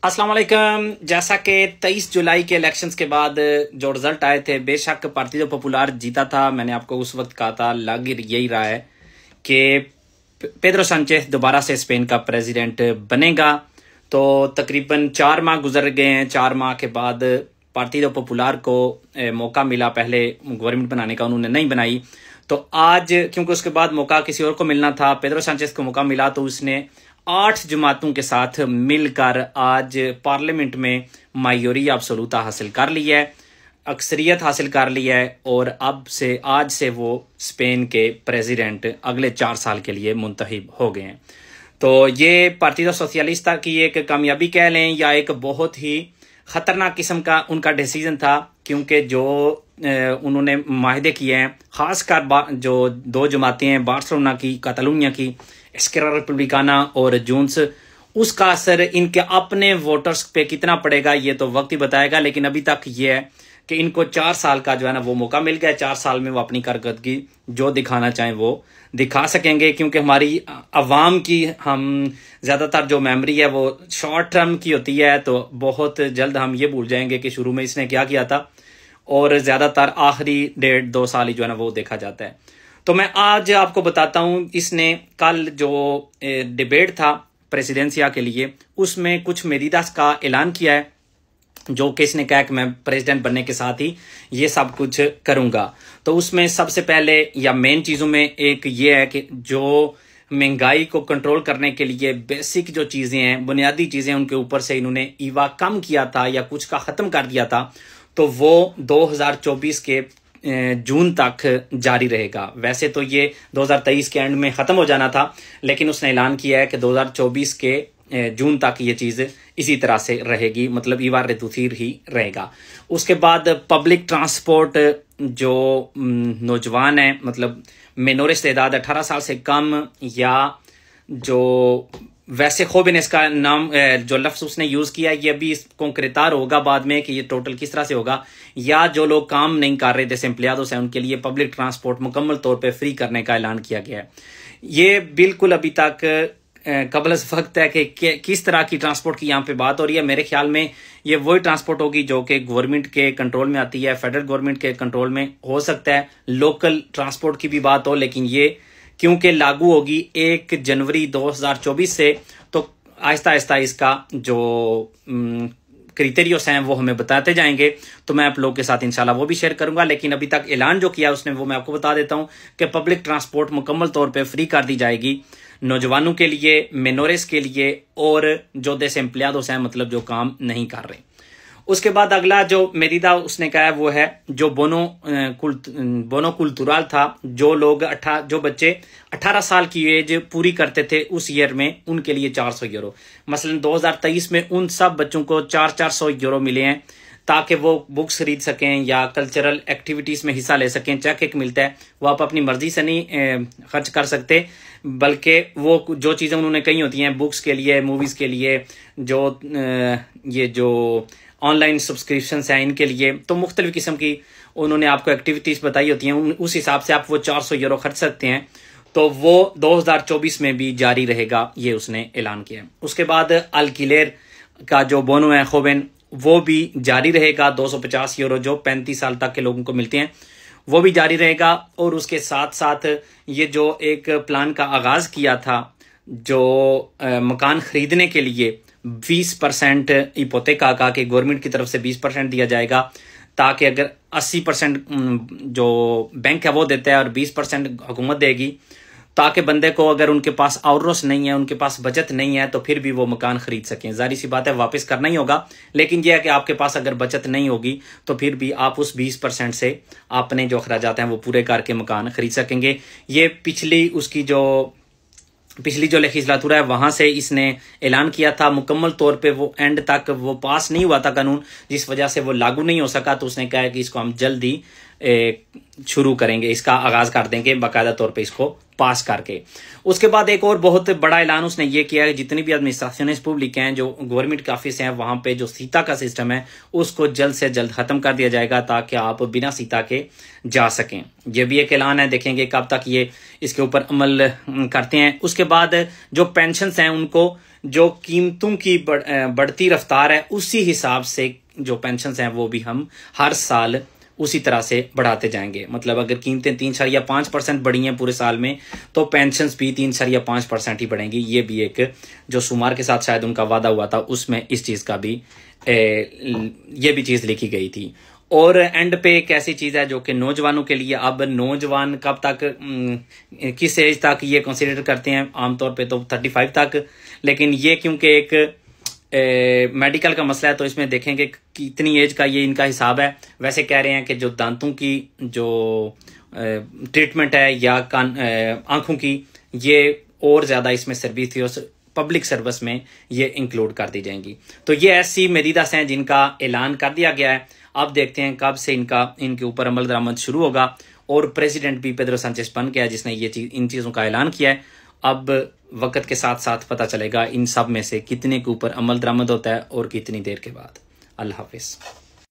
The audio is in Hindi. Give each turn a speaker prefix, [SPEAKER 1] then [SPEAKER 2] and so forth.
[SPEAKER 1] अस्सलाम वालेकुम। जैसा कि 23 जुलाई के इलेक्शंस के बाद जो रिजल्ट आए थे, बेशक पार्टिदो पॉपुलर जीता था। मैंने आपको उस वक्त कहा था, लग यही रहा है कि पेड्रो सांचेज दोबारा से स्पेन का प्रेसिडेंट बनेगा। तो तकरीबन 4 माह गुजर गए हैं। 4 माह के बाद पार्टिदो पॉपुलर को मौका मिला पहले गवर्नमेंट बनाने का, उन्होंने नहीं बनाई। तो आज क्योंकि उसके बाद मौका किसी और को मिलना था, पेड्रो सांचेज को मौका मिला, तो उसने 8 जमातों के साथ मिलकर आज पार्लियामेंट में मायोरिया अब्सोलूता हासिल कर लिया है, अक्सरियत हासिल कर लिया है। और अब से आज से वो स्पेन के प्रेसिडेंट अगले 4 साल के लिए मुंतखब हो गए हैं। तो ये पार्टिदो सोशलिस्टा की एक कामयाबी कह लें या एक बहुत ही ख़तरनाक किस्म का उनका डिसीजन था, क्योंकि जो उन्होंने माहदे किए हैं, ख़ासकर जो 2 जमातें हैं, बार्सिलोना की, कातालुनिया की, एस्केरा रिपब्लिकाना और जून्स, उसका असर इनके अपने वोटर्स पे कितना पड़ेगा ये तो वक्त ही बताएगा। लेकिन अभी तक ये है कि इनको 4 साल का जो है ना वो मौका मिल गया। 4 साल में वो अपनी कारकर्दगी जो दिखाना चाहें वो दिखा सकेंगे, क्योंकि हमारी अवाम की हम ज़्यादातर जो मेमोरी है वो शॉर्ट टर्म की होती है। तो बहुत जल्द हम ये भूल जाएंगे कि शुरू में इसने क्या किया था, और ज़्यादातर आखिरी 1.5-2 साल ही जो है ना वो देखा जाता है। तो मैं आज आपको बताता हूँ, इसने कल जो डिबेट था प्रेसिडेंसिया के लिए, उसमें कुछ मेरीदास का ऐलान किया है, जो कि इसने कहा कि मैं प्रेसिडेंट बनने के साथ ही ये सब कुछ करूंगा। तो उसमें सबसे पहले या मेन चीज़ों में एक ये है कि जो महंगाई को कंट्रोल करने के लिए बेसिक जो चीज़ें हैं, बुनियादी चीज़ें, उनके ऊपर से इन्होंने ईवा कम किया था या कुछ का ख़त्म कर दिया था। तो वो 2024 के जून तक जारी रहेगा। वैसे तो ये 2023 के एंड में ख़त्म हो जाना था, लेकिन उसने ऐलान किया है कि 2024 के जून तक ये चीज़ इसी तरह से रहेगी, मतलब ईवा रेदुसीर ही रहेगा। उसके बाद पब्लिक ट्रांसपोर्ट, जो नौजवान है, मतलब मिनोरिस तादाद 18 साल से कम, या जो वैसे खूब ने इसका नाम जो लफ्ज़ उसने यूज़ किया, ये अभी कॉन्क्रेटार होगा बाद में कि ये टोटल किस तरह से होगा, या जो लोग काम नहीं कर रहे जैसे एम्प्लॉयज हैं उनके लिए पब्लिक ट्रांसपोर्ट मुकम्मल तौर पे फ्री करने का ऐलान किया गया है। ये बिल्कुल अभी तक कबल वक्त है कि किस तरह की ट्रांसपोर्ट की यहाँ पे बात हो रही है। मेरे ख्याल में ये वही ट्रांसपोर्ट होगी जो कि गवर्नमेंट के कंट्रोल में आती है, फेडरल गवर्नमेंट के कंट्रोल में। हो सकता है लोकल ट्रांसपोर्ट की भी बात हो, लेकिन ये क्योंकि लागू होगी 1 जनवरी 2024 से, तो आहिस्ता आहिस्ता इसका जो क्राइटेरियास हैं वो हमें बताते जाएंगे। तो मैं आप लोगों के साथ इंशाल्लाह वो भी शेयर करूंगा। लेकिन अभी तक ऐलान जो किया उसने वो मैं आपको बता देता हूं कि पब्लिक ट्रांसपोर्ट मुकम्मल तौर पे फ्री कर दी जाएगी, नौजवानों के लिए, मिनोरिस के लिए, और जो देश एम्प्लॉयज हैं, मतलब जो काम नहीं कर रहे। उसके बाद अगला जो मेरीदा उसने कहा है वो है जो बोनो कुल्तुरल था, जो लोग जो बच्चे 18 साल की एज पूरी करते थे उस ईयर में, उनके लिए 400 यूरो। मसलन 2023 में उन सब बच्चों को 400 यूरो मिले हैं, ताकि वो बुक्स खरीद सकें या कल्चरल एक्टिविटीज़ में हिस्सा ले सकें। चेक एक मिलता है, वो आप अपनी मर्जी से नहीं खर्च कर सकते, बल्कि वो जो चीज़ें उन्होंने कही होती हैं बुक्स के लिए, मूवीज़ के लिए, जो ये जो ऑनलाइन सब्सक्रिप्शंस हैं इनके लिए, तो मुख्तलिफ किस्म की उन्होंने आपको एक्टिविटीज़ बताई होती हैं, उस हिसाब से आप वो 400 यूरो खर्च सकते हैं। तो वो 2024 में भी जारी रहेगा, ये उसने ऐलान किया है। उसके बाद अल्किलेर का जो बोनो है खोबेन, वो भी जारी रहेगा। 250 यूरो जो 35 साल तक के लोगों को मिलते हैं वो भी जारी रहेगा। और उसके साथ साथ ये जो एक प्लान का आगाज़ किया था, जो मकान ख़रीदने के लिए 20% इपोतेका का, कि गवर्नमेंट की तरफ से 20% दिया जाएगा, ताकि अगर 80% जो बैंक है वो देता है और 20% हुकूमत देगी, ताकि बंदे को अगर उनके पास आउरोस नहीं है, उनके पास बचत नहीं है, तो फिर भी वो मकान खरीद सकें। जारी सी बात है वापस करना ही होगा, लेकिन यह है कि आपके पास अगर बचत नहीं होगी तो फिर भी आप उस 20% से अपने जो अखराजात हैं वो पूरे करके मकान खरीद सकेंगे। ये पिछली जो लेजिस्लेचर है वहाँ से इसने ऐलान किया था। मुकम्मल तौर पे वो एंड तक वो पास नहीं हुआ था कानून, जिस वजह से वो लागू नहीं हो सका। तो उसने कहा है कि इसको हम जल्दी शुरू करेंगे, इसका आगाज़ कर देंगे बाकायदा तौर पे इसको पास करके। उसके बाद एक और बहुत बड़ा ऐलान उसने ये किया है, जितनी भी एडमिनिस्ट्रेशंस पब्लिक हैं, जो गवर्नमेंट के ऑफिस हैं, वहाँ पे जो सीता का सिस्टम है उसको जल्द से जल्द ख़त्म कर दिया जाएगा, ताकि आप बिना सीता के जा सकें। ये भी एक ऐलान है, देखेंगे कब तक ये इसके ऊपर अमल करते हैं। उसके बाद जो पेंशन्स हैं उनको जो कीमतों की बढ़ती रफ्तार है उसी हिसाब से जो पेंशन हैं वो भी हम हर साल उसी तरह से बढ़ाते जाएंगे। मतलब अगर कीमतें 3.5% बढ़ी हैं पूरे साल में, तो पेंशन्स भी 3.5% ही बढ़ेंगी। ये भी एक जो शुमार के साथ शायद उनका वादा हुआ था, उसमें इस चीज़ का भी ये भी चीज़ लिखी गई थी। और एंड पे एक ऐसी चीज़ है जो कि नौजवानों के लिए, अब नौजवान कब तक, किस एज तक ये कंसिडर करते हैं, आमतौर पे तो 35 तक, लेकिन ये क्योंकि एक मेडिकल का मसला है तो इसमें देखेंगे कि इतनी एज का ये इनका हिसाब है। वैसे कह रहे हैं कि जो दांतों की जो ट्रीटमेंट है या आंखों की, ये और ज़्यादा इसमें सर्विस थी, पब्लिक सर्विस में ये इंक्लूड कर दी जाएंगी। तो ये ऐसी मदीदास हैं जिनका ऐलान कर दिया गया है। अब देखते हैं कब से इनके ऊपर अमल दरामद शुरू होगा। और प्रेसिडेंट भी पेड्रो सांचेज बन गया जिसने इन चीज़ों का ऐलान किया है। अब वक्त के साथ साथ पता चलेगा इन सब में से कितने के ऊपर अमल दरामद होता है और कितनी देर के बाद। अल्लाह हाफिज़।